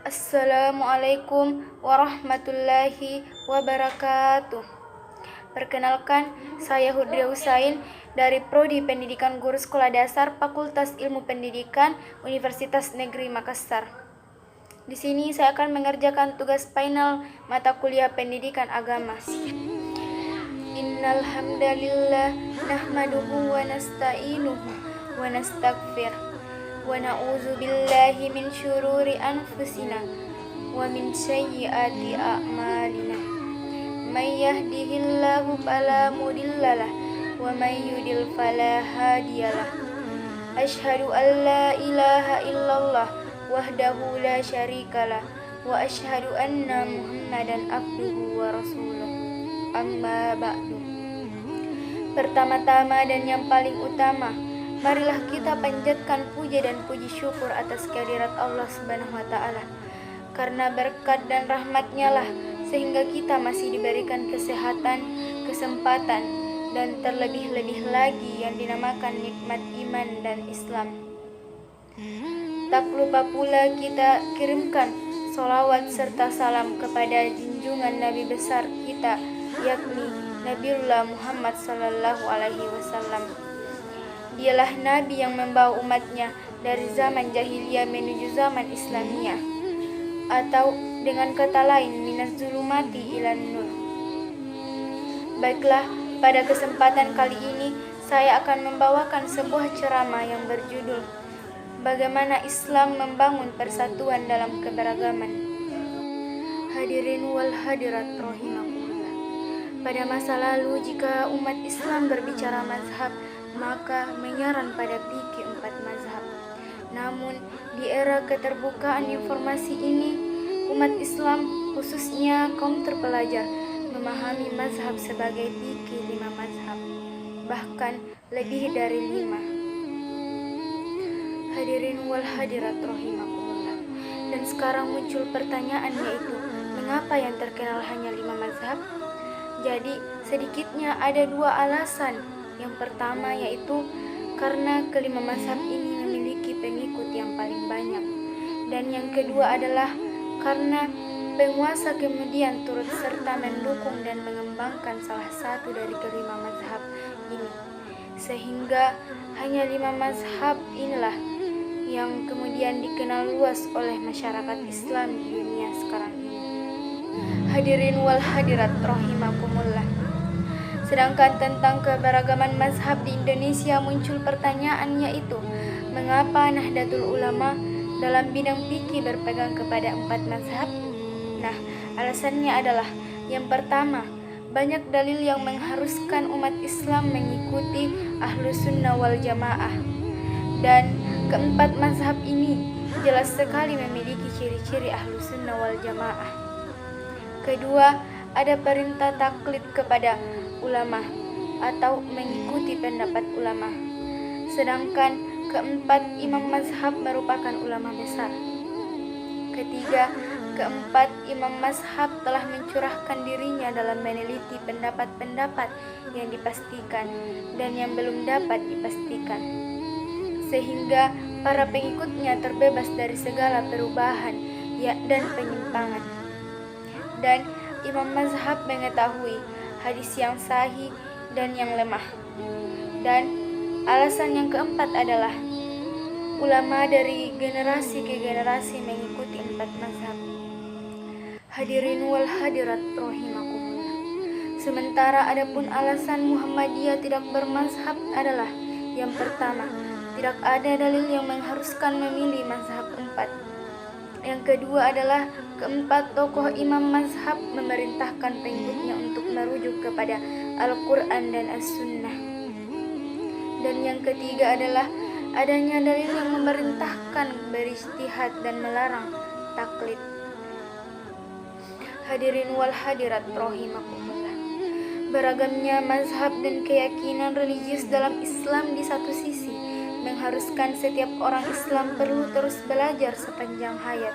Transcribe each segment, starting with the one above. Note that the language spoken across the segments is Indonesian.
Assalamualaikum warahmatullahi wabarakatuh. Perkenalkan, saya Hudria Husain dari Prodi Pendidikan Guru Sekolah Dasar Fakultas Ilmu Pendidikan Universitas Negeri Makassar. Di sini saya akan mengerjakan tugas final mata kuliah Pendidikan Agama. Innal hamdalillah nahmaduhu wa nasta'inuhu wa nastaghfir wa na'udzu billahi min syururi anfusina wa min sayyiati a'malina. May yahdihillahu fala mudhillalah wa may yudlil fala hadiyalah. Asyhadu an la ilaha illallah wahdahu la syarikalah wa asyhadu anna Muhammadan abduhu wa rasuluh. Amma ba'du. Pertama-tama dan yang paling utama, marilah kita panjatkan puja dan puji syukur atas kehadirat Allah Subhanahu wa taala. Karena berkat dan rahmat-Nya lah sehingga kita masih diberikan kesehatan, kesempatan, dan terlebih-lebih lagi yang dinamakan nikmat iman dan Islam. Tak lupa pula kita kirimkan sholawat serta salam kepada junjungan Nabi besar kita, yakni Nabiullah Muhammad sallallahu alaihi wasallam. Dialah Nabi yang membawa umatnya dari zaman jahiliyah menuju zaman Islamiyah, atau dengan kata lain minas zulumati ilan nur. Baiklah, pada kesempatan kali ini saya akan membawakan sebuah ceramah yang berjudul Bagaimana Islam Membangun Persatuan dalam Keberagaman. Hadirin wal hadirat rahimakumullah. Pada masa lalu, jika umat Islam berbicara mazhab, maka menyaran pada fikih 4 mazhab. Namun, di era keterbukaan informasi ini, umat Islam, khususnya kaum terpelajar, memahami mazhab sebagai fikih 5 mazhab, bahkan lebih dari 5. Hadirin wal hadirat rahimakumullah. Dan sekarang muncul pertanyaan, yaitu mengapa yang terkenal hanya 5 mazhab? Jadi sedikitnya ada 2 alasan. Yang pertama yaitu karena kelima mazhab ini memiliki pengikut yang paling banyak. Dan yang kedua adalah karena penguasa kemudian turut serta mendukung dan mengembangkan salah satu dari kelima mazhab ini. Sehingga hanya 5 mazhab inilah yang kemudian dikenal luas oleh masyarakat Islam di dunia sekarang ini. Hadirin wal hadirat rahimakumullah. Sedangkan tentang keberagaman mazhab di Indonesia muncul pertanyaan, yaitu mengapa Nahdlatul Ulama dalam bidang fikih berpegang kepada 4 mazhab? Nah, alasannya adalah yang pertama, banyak dalil yang mengharuskan umat Islam mengikuti Ahlus Sunnah wal Jamaah. Dan keempat mazhab ini jelas sekali memiliki ciri-ciri Ahlus Sunnah wal Jamaah. Kedua, ada perintah taklid kepada ulama atau mengikuti pendapat ulama. Sedangkan keempat imam mazhab merupakan ulama besar. Ketiga, keempat imam mazhab telah mencurahkan dirinya dalam meneliti pendapat-pendapat yang dipastikan dan yang belum dapat dipastikan, sehingga para pengikutnya terbebas dari segala perubahan dan penyimpangan. Dan imam mazhab mengetahui hadis yang sahih dan yang lemah. Dan alasan yang keempat adalah ulama dari generasi ke generasi mengikuti 4 mazhab. Hadirin wal hadirat rahimakumullah. Sementara adapun alasan Muhammadiyah tidak bermazhab adalah yang pertama, tidak ada dalil yang mengharuskan memilih mazhab 4. Yang kedua adalah keempat tokoh imam mazhab memerintahkan pengikutnya untuk merujuk kepada Al-Quran dan As-Sunnah. Dan yang ketiga adalah adanya dalil yang memerintahkan berijtihad dan melarang taklid. Hadirin wal hadirat rahimakumullah. Beragamnya mazhab dan keyakinan religius dalam Islam di satu sisi mengharuskan setiap orang Islam perlu terus belajar sepanjang hayat.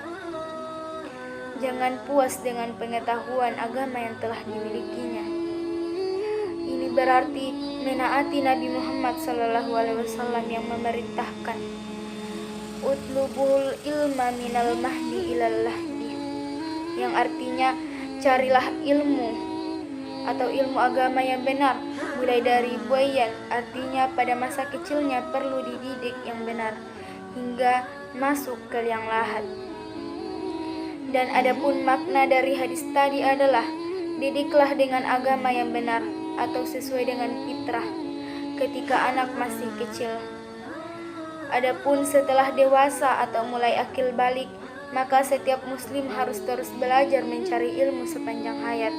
Jangan puas dengan pengetahuan agama yang telah dimilikinya. Ini berarti menaati Nabi Muhammad SAW yang memerintahkan utlubul ilma minal mahdi ilal lahdi, yang artinya carilah ilmu atau ilmu agama yang benar mulai dari buayan, artinya pada masa kecilnya perlu dididik yang benar hingga masuk ke liang lahat. Dan adapun makna dari hadis tadi adalah didiklah dengan agama yang benar atau sesuai dengan fitrah ketika anak masih kecil. Adapun setelah dewasa atau mulai akil balik, maka setiap muslim harus terus belajar mencari ilmu sepanjang hayat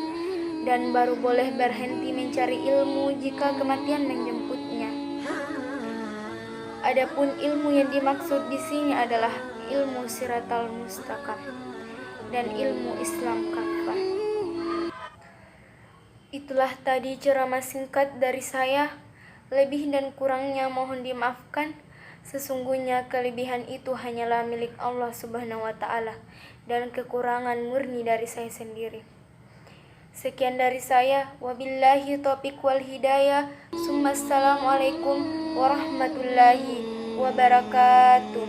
dan baru boleh berhenti mencari ilmu jika kematian menjemputnya. Adapun ilmu yang dimaksud di sini adalah ilmu siratal mustaqim dan ilmu Islam kafah. Itulah tadi ceramah singkat dari saya. Lebih dan kurangnya mohon dimaafkan. Sesungguhnya kelebihan itu hanyalah milik Allah Subhanahu wa Ta'ala dan kekurangan murni dari saya sendiri. Sekian dari saya. Wabillahi taufiq wal hidayah. Assalamualaikum warahmatullahi wabarakatuh.